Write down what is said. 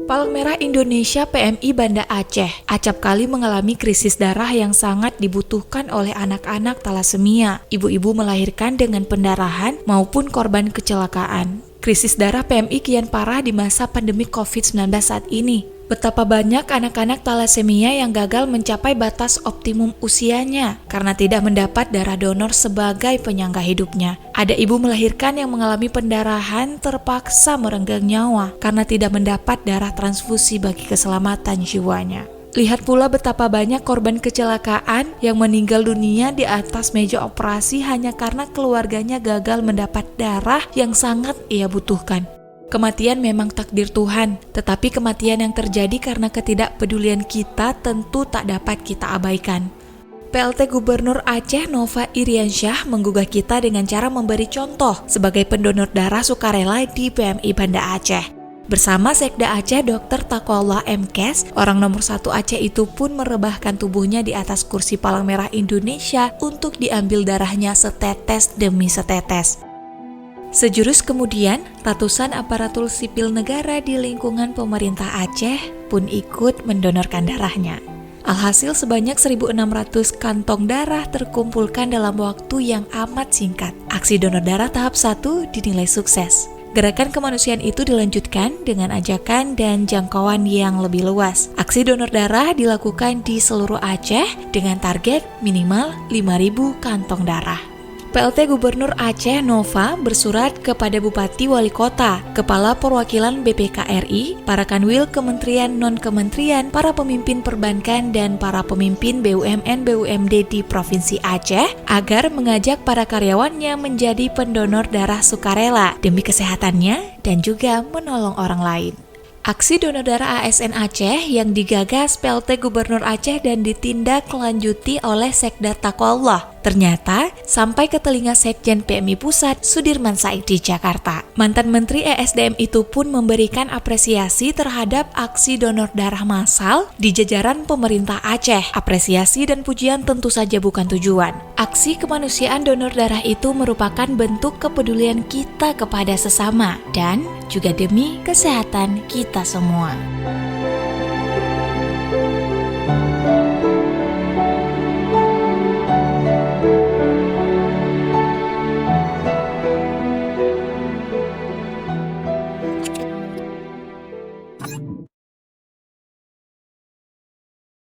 Palang Merah Indonesia PMI Banda Aceh acap kali mengalami krisis darah yang sangat dibutuhkan oleh anak-anak talasemia, ibu-ibu melahirkan dengan pendarahan maupun korban kecelakaan. Krisis darah PMI kian parah di masa pandemi COVID-19 saat ini. Betapa banyak anak-anak talasemia yang gagal mencapai batas optimum usianya karena tidak mendapat darah donor sebagai penyangga hidupnya. Ada ibu melahirkan yang mengalami pendarahan terpaksa merenggang nyawa karena tidak mendapat darah transfusi bagi keselamatan jiwanya. Lihat pula betapa banyak korban kecelakaan yang meninggal dunia di atas meja operasi hanya karena keluarganya gagal mendapat darah yang sangat ia butuhkan. Kematian memang takdir Tuhan, tetapi kematian yang terjadi karena ketidakpedulian kita tentu tak dapat kita abaikan. PLT Gubernur Aceh Nova Iriansyah menggugah kita dengan cara memberi contoh sebagai pendonor darah sukarela di PMI Banda Aceh. Bersama Sekda Aceh Dr. Taqwallah M.Kes, orang nomor 1 Aceh itu pun merebahkan tubuhnya di atas kursi Palang Merah Indonesia untuk diambil darahnya setetes demi setetes. Sejurus kemudian, ratusan aparatur sipil negara di lingkungan pemerintah Aceh pun ikut mendonorkan darahnya. Alhasil sebanyak 1.600 kantong darah terkumpulkan dalam waktu yang amat singkat. Aksi donor darah tahap 1 dinilai sukses. Gerakan kemanusiaan itu dilanjutkan dengan ajakan dan jangkauan yang lebih luas. Aksi donor darah dilakukan di seluruh Aceh dengan target minimal 5.000 kantong darah. PLT Gubernur Aceh Nova bersurat kepada Bupati Wali Kota, Kepala Perwakilan BPKRI, para kanwil kementerian non-kementerian, para pemimpin perbankan, dan para pemimpin BUMN-BUMD di Provinsi Aceh agar mengajak para karyawannya menjadi pendonor darah sukarela demi kesehatannya dan juga menolong orang lain. Aksi donor darah ASN Aceh yang digagas PLT Gubernur Aceh dan ditindaklanjuti oleh Sekda Taqwallah ternyata sampai ke telinga Sekjen PMI Pusat Sudirman Said di Jakarta. Mantan Menteri ESDM itu pun memberikan apresiasi terhadap aksi donor darah massal di jajaran pemerintah Aceh. Apresiasi dan pujian tentu saja bukan tujuan. Aksi kemanusiaan donor darah itu merupakan bentuk kepedulian kita kepada sesama dan juga demi kesehatan kita semua.